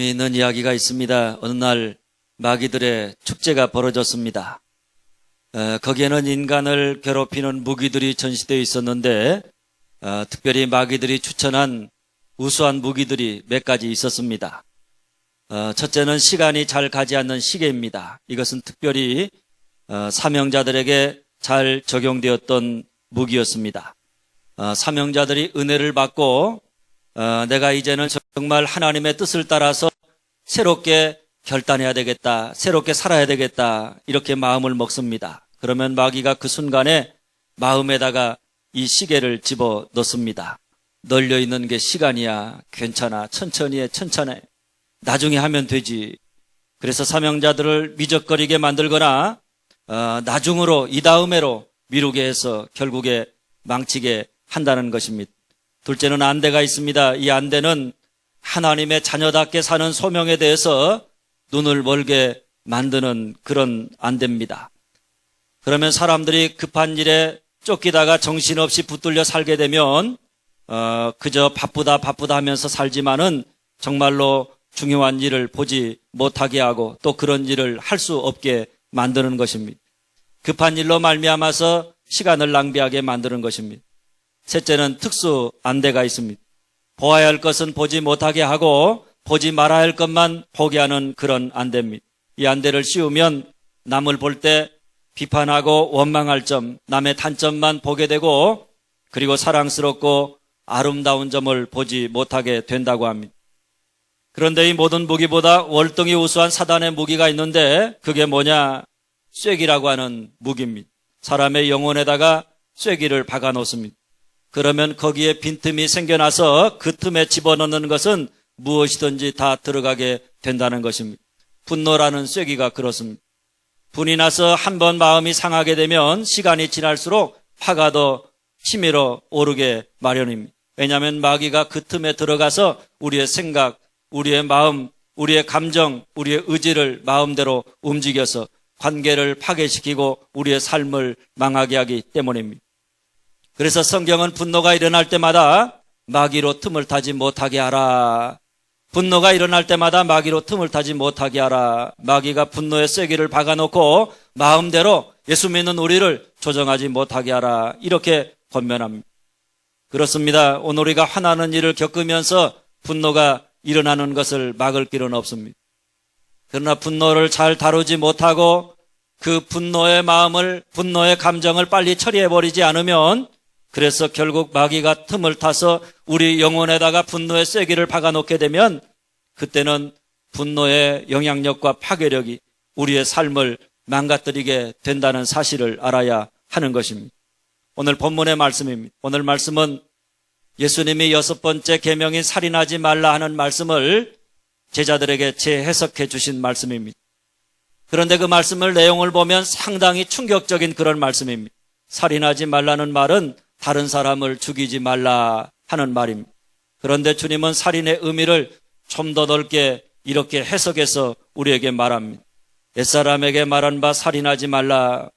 재미있는 이야기가 있습니다. 어느 날 마귀들의 축제가 벌어졌습니다. 거기에는 인간을 괴롭히는 무기들이 전시되어 있었는데 특별히 마귀들이 추천한 우수한 무기들이 몇 가지 있었습니다. 첫째는 시간이 잘 가지 않는 시계입니다. 이것은 특별히 사명자들에게 잘 적용되었던 무기였습니다. 사명자들이 은혜를 받고 내가 이제는 정말 하나님의 뜻을 따라서 새롭게 결단해야 되겠다, 새롭게 살아야 되겠다, 이렇게 마음을 먹습니다. 그러면 마귀가 그 순간에 마음에다가 이 시계를 집어 넣습니다. 널려 있는 게 시간이야, 괜찮아, 천천히 해, 천천히 해, 나중에 하면 되지. 그래서 사명자들을 미적거리게 만들거나 나중으로, 이 다음에로 미루게 해서 결국에 망치게 한다는 것입니다. 둘째는 안대가 있습니다. 이 안대는 하나님의 자녀답게 사는 소명에 대해서 눈을 멀게 만드는 그런 안대입니다. 그러면 사람들이 급한 일에 쫓기다가 정신없이 붙들려 살게 되면 그저 바쁘다 하면서 살지만은 정말로 중요한 일을 보지 못하게 하고 또 그런 일을 할 수 없게 만드는 것입니다. 급한 일로 말미암아서 시간을 낭비하게 만드는 것입니다. 셋째는 특수 안대가 있습니다. 보아야 할 것은 보지 못하게 하고 보지 말아야 할 것만 보게 하는 그런 안대입니다. 이 안대를 씌우면 남을 볼 때 비판하고 원망할 점, 남의 단점만 보게 되고 그리고 사랑스럽고 아름다운 점을 보지 못하게 된다고 합니다. 그런데 이 모든 무기보다 월등히 우수한 사단의 무기가 있는데 그게 뭐냐? 쐐기라고 하는 무기입니다. 사람의 영혼에다가 쐐기를 박아 놓습니다. 그러면 거기에 빈틈이 생겨나서 그 틈에 집어넣는 것은 무엇이든지 다 들어가게 된다는 것입니다. 분노라는 쐐기가 그렇습니다. 분이 나서 한번 마음이 상하게 되면 시간이 지날수록 화가 더 치밀어 오르게 마련입니다. 왜냐하면 마귀가 그 틈에 들어가서 우리의 생각, 우리의 마음, 우리의 감정, 우리의 의지를 마음대로 움직여서 관계를 파괴시키고 우리의 삶을 망하게 하기 때문입니다. 그래서 성경은 분노가 일어날 때마다 마귀로 틈을 타지 못하게 하라. 분노가 일어날 때마다 마귀로 틈을 타지 못하게 하라. 마귀가 분노의 쐐기를 박아놓고 마음대로 예수 믿는 우리를 조정하지 못하게 하라. 이렇게 권면합니다. 그렇습니다. 오늘 우리가 화나는 일을 겪으면서 분노가 일어나는 것을 막을 길은 없습니다. 그러나 분노를 잘 다루지 못하고 그 분노의 마음을, 분노의 감정을 빨리 처리해버리지 않으면 그래서 결국 마귀가 틈을 타서 우리 영혼에다가 분노의 쐐기를 박아놓게 되면 그때는 분노의 영향력과 파괴력이 우리의 삶을 망가뜨리게 된다는 사실을 알아야 하는 것입니다. 오늘 본문의 말씀입니다. 오늘 말씀은 예수님이 6번째 계명인 살인하지 말라 하는 말씀을 제자들에게 재해석해 주신 말씀입니다. 그런데 그 말씀을 내용을 보면 상당히 충격적인 그런 말씀입니다. 살인하지 말라는 말은 다른 사람을 죽이지 말라 하는 말입니다. 그런데 주님은 살인의 의미를 좀 더 넓게 이렇게 해석해서 우리에게 말합니다. 옛사람에게 말한 바 살인하지 말라.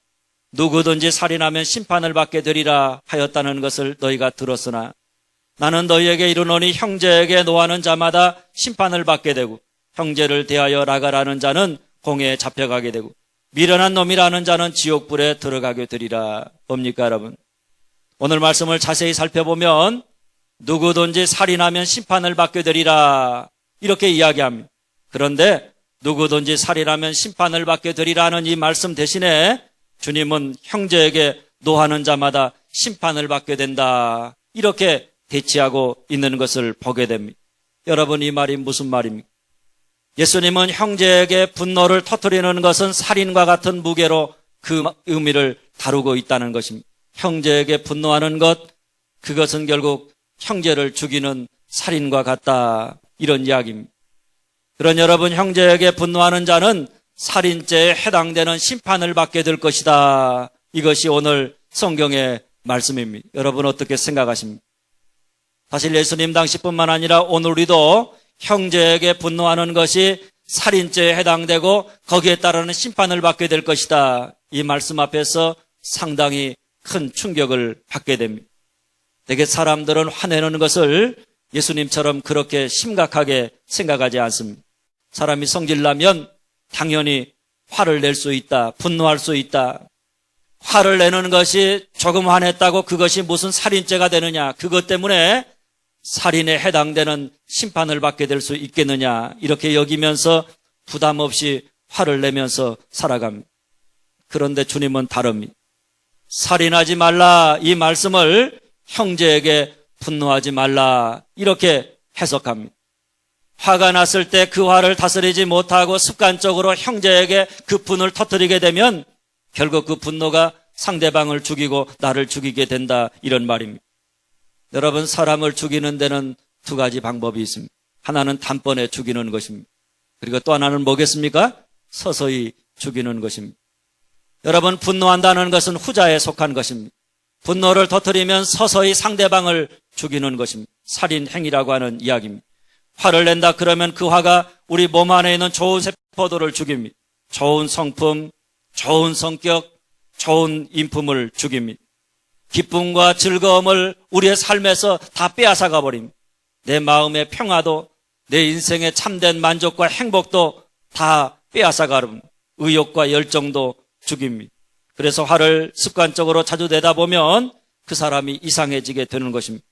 누구든지 살인하면 심판을 받게 되리라 하였다는 것을 너희가 들었으나 나는 너희에게 이르노니 형제에게 노하는 자마다 심판을 받게 되고 형제를 대하여 나가라는 자는 공회에 잡혀가게 되고 미련한 놈이라는 자는 지옥불에 들어가게 되리라. 뭡니까 여러분? 오늘 말씀을 자세히 살펴보면 누구든지 살인하면 심판을 받게 되리라 이렇게 이야기합니다. 그런데 누구든지 살인하면 심판을 받게 되리라는 이 말씀 대신에 주님은 형제에게 노하는 자마다 심판을 받게 된다 이렇게 대치하고 있는 것을 보게 됩니다. 여러분 이 말이 무슨 말입니까? 예수님은 형제에게 분노를 터뜨리는 것은 살인과 같은 무게로 그 의미를 다루고 있다는 것입니다. 형제에게 분노하는 것, 그것은 결국 형제를 죽이는 살인과 같다 이런 이야기입니다. 그런 여러분 형제에게 분노하는 자는 살인죄에 해당되는 심판을 받게 될 것이다. 이것이 오늘 성경의 말씀입니다. 여러분 어떻게 생각하십니까? 사실 예수님 당시뿐만 아니라 오늘 우리도 형제에게 분노하는 것이 살인죄에 해당되고 거기에 따르는 심판을 받게 될 것이다. 이 말씀 앞에서 상당히 큰 충격을 받게 됩니다. 되게 사람들은 화내는 것을 예수님처럼 그렇게 심각하게 생각하지 않습니다. 사람이 성질나면 당연히 화를 낼 수 있다. 분노할 수 있다. 화를 내는 것이 조금 화냈다고 그것이 무슨 살인죄가 되느냐. 그것 때문에 살인에 해당되는 심판을 받게 될 수 있겠느냐. 이렇게 여기면서 부담 없이 화를 내면서 살아갑니다. 그런데 주님은 다릅니다. 살인하지 말라 이 말씀을 형제에게 분노하지 말라 이렇게 해석합니다. 화가 났을 때 그 화를 다스리지 못하고 습관적으로 형제에게 그 분을 터뜨리게 되면 결국 그 분노가 상대방을 죽이고 나를 죽이게 된다 이런 말입니다. 여러분, 사람을 죽이는 데는 두 가지 방법이 있습니다. 하나는 단번에 죽이는 것입니다. 그리고 또 하나는 뭐겠습니까? 서서히 죽이는 것입니다. 여러분, 분노한다는 것은 후자에 속한 것입니다. 분노를 터뜨리면 서서히 상대방을 죽이는 것입니다. 살인 행위라고 하는 이야기입니다. 화를 낸다 그러면 그 화가 우리 몸 안에 있는 좋은 세포들을 죽입니다. 좋은 성품, 좋은 성격, 좋은 인품을 죽입니다. 기쁨과 즐거움을 우리의 삶에서 다 빼앗아가 버립니다. 내 마음의 평화도, 내 인생의 참된 만족과 행복도 다 빼앗아가 버립니다. 의욕과 열정도 죽입니다. 그래서 화를 습관적으로 자주 내다 보면 그 사람이 이상해지게 되는 것입니다.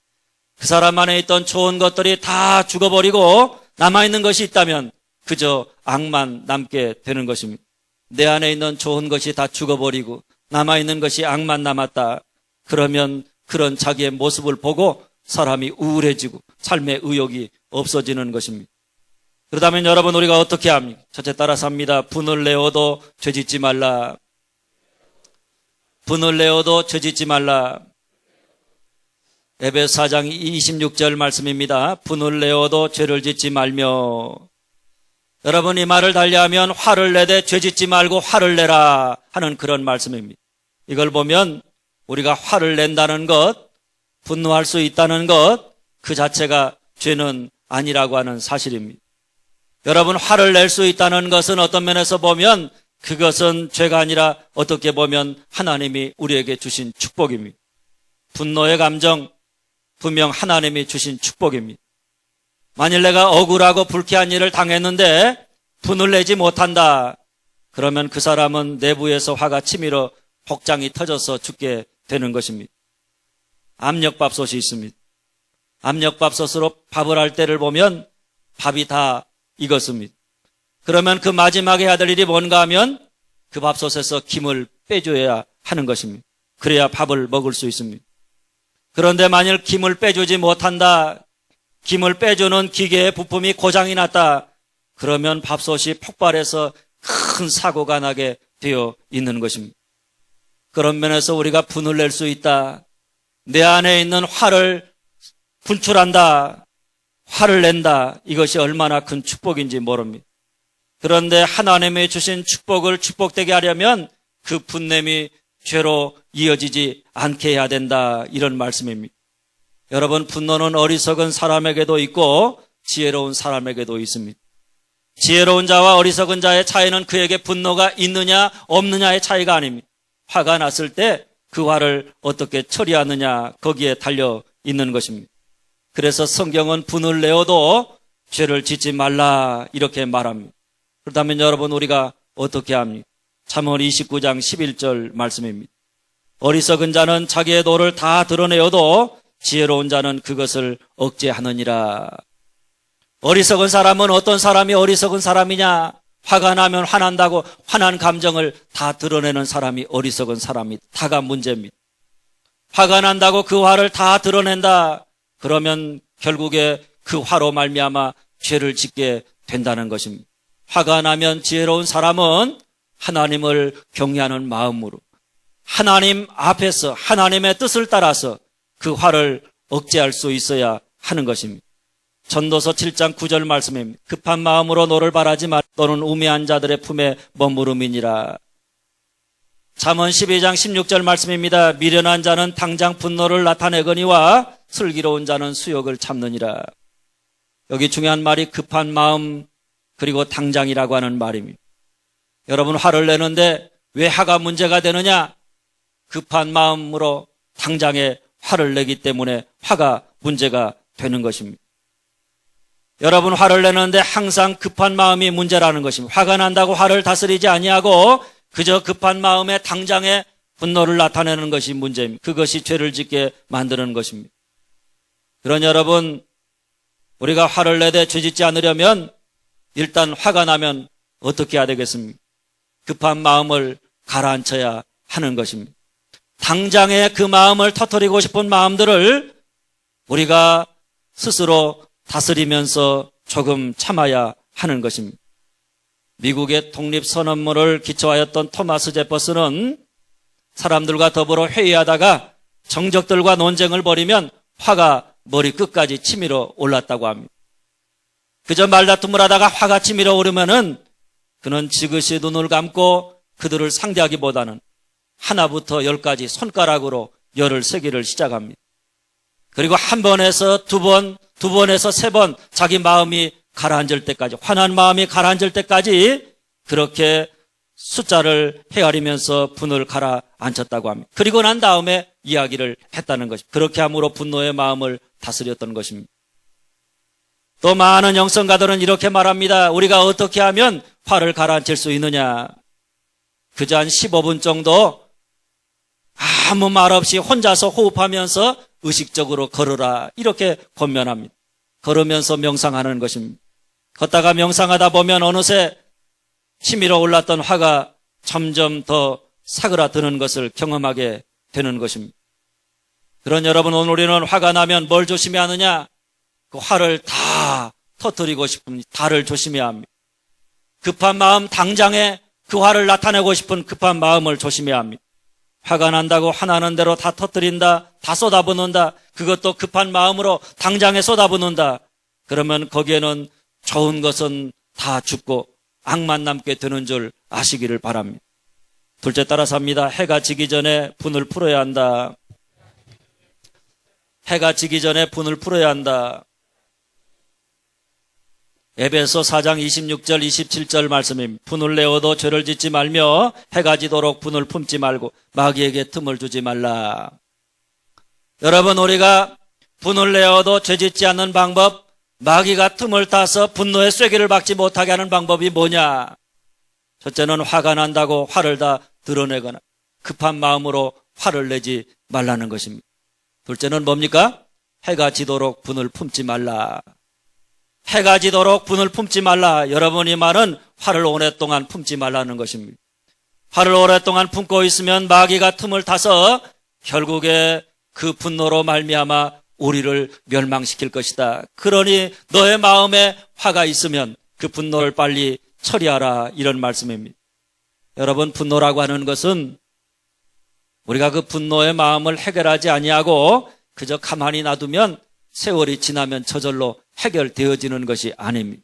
그 사람 안에 있던 좋은 것들이 다 죽어버리고 남아있는 것이 있다면 그저 악만 남게 되는 것입니다. 내 안에 있는 좋은 것이 다 죽어버리고 남아있는 것이 악만 남았다. 그러면 그런 자기의 모습을 보고 사람이 우울해지고 삶의 의욕이 없어지는 것입니다. 그렇다면 여러분, 우리가 어떻게 합니까? 첫째 따라서 합니다. 분을 내어도 죄짓지 말라. 분을 내어도 죄짓지 말라. 에베소 4장 26절 말씀입니다. 분을 내어도 죄를 짓지 말며. 여러분, 이 말을 달리하면 화를 내되 죄짓지 말고 화를 내라 하는 그런 말씀입니다. 이걸 보면 우리가 화를 낸다는 것, 분노할 수 있다는 것, 그 자체가 죄는 아니라고 하는 사실입니다. 여러분, 화를 낼 수 있다는 것은 어떤 면에서 보면 그것은 죄가 아니라 어떻게 보면 하나님이 우리에게 주신 축복입니다. 분노의 감정, 분명 하나님이 주신 축복입니다. 만일 내가 억울하고 불쾌한 일을 당했는데 분을 내지 못한다. 그러면 그 사람은 내부에서 화가 치밀어 복장이 터져서 죽게 되는 것입니다. 압력밥솥이 있습니다. 압력밥솥으로 밥을 할 때를 보면 밥이 다 익었습니다. 그러면 그 마지막에 해야 될 일이 뭔가 하면 그 밥솥에서 김을 빼줘야 하는 것입니다. 그래야 밥을 먹을 수 있습니다. 그런데 만일 김을 빼주지 못한다, 김을 빼주는 기계의 부품이 고장이 났다, 그러면 밥솥이 폭발해서 큰 사고가 나게 되어 있는 것입니다. 그런 면에서 우리가 분을 낼 수 있다. 내 안에 있는 화를 분출한다. 화를 낸다. 이것이 얼마나 큰 축복인지 모릅니다. 그런데 하나님이 주신 축복을 축복되게 하려면 그 분냄이 죄로 이어지지 않게 해야 된다. 이런 말씀입니다. 여러분, 분노는 어리석은 사람에게도 있고 지혜로운 사람에게도 있습니다. 지혜로운 자와 어리석은 자의 차이는 그에게 분노가 있느냐 없느냐의 차이가 아닙니다. 화가 났을 때 그 화를 어떻게 처리하느냐 거기에 달려 있는 것입니다. 그래서 성경은 분을 내어도 죄를 짓지 말라 이렇게 말합니다. 그렇다면 여러분, 우리가 어떻게 합니까? 잠언 29장 11절 말씀입니다. 어리석은 자는 자기의 도를 다 드러내어도 지혜로운 자는 그것을 억제하느니라. 어리석은 사람은 어떤 사람이 어리석은 사람이냐? 화가 나면 화난다고 화난 감정을 다 드러내는 사람이 어리석은 사람이 다가 문제입니다. 화가 난다고 그 화를 다 드러낸다. 그러면 결국에 그 화로 말미암아 죄를 짓게 된다는 것입니다. 화가 나면 지혜로운 사람은 하나님을 경외하는 마음으로 하나님 앞에서 하나님의 뜻을 따라서 그 화를 억제할 수 있어야 하는 것입니다. 전도서 7장 9절 말씀입니다. 급한 마음으로 너를 바라지 말. 너는 우매한 자들의 품에 머무름이니라. 잠언 12장 16절 말씀입니다. 미련한 자는 당장 분노를 나타내거니와 슬기로운 자는 수욕을 참느니라. 여기 중요한 말이 급한 마음 그리고 당장이라고 하는 말입니다. 여러분, 화를 내는데 왜 화가 문제가 되느냐? 급한 마음으로 당장에 화를 내기 때문에 화가 문제가 되는 것입니다. 여러분 화를 내는데 항상 급한 마음이 문제라는 것입니다. 화가 난다고 화를 다스리지 아니하고 그저 급한 마음에 당장에 분노를 나타내는 것이 문제입니다. 그것이 죄를 짓게 만드는 것입니다. 그런 여러분, 우리가 화를 내되 죄 짓지 않으려면 일단 화가 나면 어떻게 해야 되겠습니까? 급한 마음을 가라앉혀야 하는 것입니다. 당장에 그 마음을 터뜨리고 싶은 마음들을 우리가 스스로 다스리면서 조금 참아야 하는 것입니다. 미국의 독립선언문을 기초하였던 토마스 제퍼슨은 사람들과 더불어 회의하다가 정적들과 논쟁을 벌이면 화가 머리 끝까지 치밀어 올랐다고 합니다. 그저 말다툼을 하다가 화가 치밀어 오르면은 그는 지그시 눈을 감고 그들을 상대하기보다는 하나부터 10까지 손가락으로 열을 세기를 시작합니다. 그리고 한 번에서 두 번, 두 번에서 세 번 자기 마음이 가라앉을 때까지, 화난 마음이 가라앉을 때까지 그렇게 숫자를 헤아리면서 분을 가라앉혔다고 합니다. 그리고 난 다음에 이야기를 했다는 것입니다. 그렇게 함으로 분노의 마음을 다스렸던 것입니다. 또 많은 영성가들은 이렇게 말합니다. 우리가 어떻게 하면 화를 가라앉힐 수 있느냐? 그저 한 15분 정도 아무 말 없이 혼자서 호흡하면서 의식적으로 걸으라, 이렇게 권면합니다. 걸으면서 명상하는 것입니다. 걷다가 명상하다 보면 어느새 치밀어 올랐던 화가 점점 더 사그라드는 것을 경험하게 되는 것입니다. 그런 여러분, 오늘 우리는 화가 나면 뭘 조심해야 하느냐? 그 화를 다 터뜨리고 싶은 다를 조심해야 합니다. 급한 마음, 당장에 그 화를 나타내고 싶은 급한 마음을 조심해야 합니다. 화가 난다고 화나는 대로 다 터뜨린다, 다 쏟아붓는다, 그것도 급한 마음으로 당장에 쏟아붓는다. 그러면 거기에는 좋은 것은 다 죽고 악만 남게 되는 줄 아시기를 바랍니다. 둘째 따라서 합니다. 해가 지기 전에 분을 풀어야 한다. 해가 지기 전에 분을 풀어야 한다. 에베소 4장 26절 27절 말씀입니다. 분을 내어도 죄를 짓지 말며 해가 지도록 분을 품지 말고 마귀에게 틈을 주지 말라. 여러분, 우리가 분을 내어도 죄 짓지 않는 방법, 마귀가 틈을 타서 분노의 쐐기를 박지 못하게 하는 방법이 뭐냐? 첫째는 화가 난다고 화를 다 드러내거나 급한 마음으로 화를 내지 말라는 것입니다. 둘째는 뭡니까? 해가 지도록 분을 품지 말라. 해가 지도록 분을 품지 말라. 여러분이 말은 화를 오랫동안 품지 말라는 것입니다. 화를 오랫동안 품고 있으면 마귀가 틈을 타서 결국에 그 분노로 말미암아 우리를 멸망시킬 것이다. 그러니 너의 마음에 화가 있으면 그 분노를 빨리 처리하라, 이런 말씀입니다. 여러분, 분노라고 하는 것은 우리가 그 분노의 마음을 해결하지 아니하고 그저 가만히 놔두면 세월이 지나면 저절로 해결되어지는 것이 아닙니다.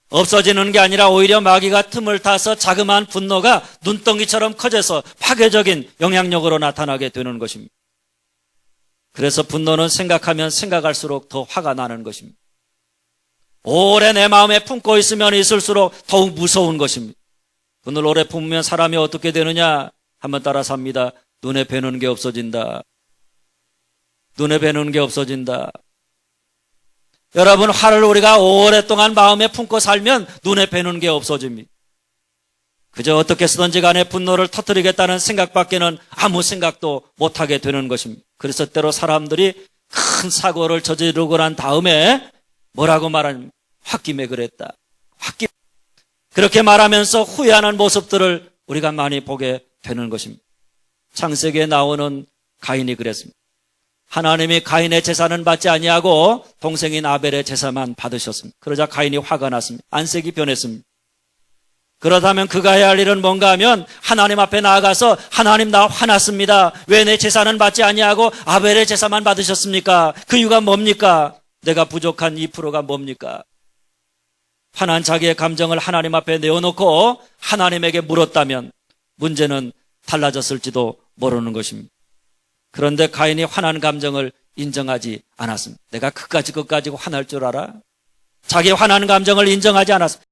없어지는 게 아니라 오히려 마귀가 틈을 타서 자그마한 분노가 눈덩이처럼 커져서 파괴적인 영향력으로 나타나게 되는 것입니다. 그래서 분노는 생각하면 생각할수록 더 화가 나는 것입니다. 오래 내 마음에 품고 있으면 있을수록 더욱 무서운 것입니다. 분을 오래 품으면 사람이 어떻게 되느냐? 한번 따라서 합니다. 눈에 뵈는 게 없어진다. 눈에 뵈는 게 없어진다. 여러분, 화를 우리가 오랫동안 마음에 품고 살면 눈에 뵈는 게 없어집니다. 그저 어떻게 쓰든지 간에 분노를 터뜨리겠다는 생각밖에는 아무 생각도 못하게 되는 것입니다. 그래서 때로 사람들이 큰 사고를 저지르고 난 다음에 뭐라고 말하냐면 홧김에 그랬다. 홧김. 그렇게 말하면서 후회하는 모습들을 우리가 많이 보게 되는 것입니다. 창세기에 나오는 가인이 그랬습니다. 하나님이 가인의 제사는 받지 아니하고 동생인 아벨의 제사만 받으셨습니다. 그러자 가인이 화가 났습니다. 안색이 변했습니다. 그렇다면 그가 해야 할 일은 뭔가 하면 하나님 앞에 나아가서 하나님, 나 화났습니다. 왜 내 제사는 받지 아니하고 아벨의 제사만 받으셨습니까? 그 이유가 뭡니까? 내가 부족한 2%가 뭡니까? 화난 자기의 감정을 하나님 앞에 내어놓고 하나님에게 물었다면 문제는 달라졌을지도 모르는 것입니다. 그런데 가인이 화난 감정을 인정하지 않았습니다. 내가 그까짓 것 가지고 화날 줄 알아? 자기 화난 감정을 인정하지 않았습니다.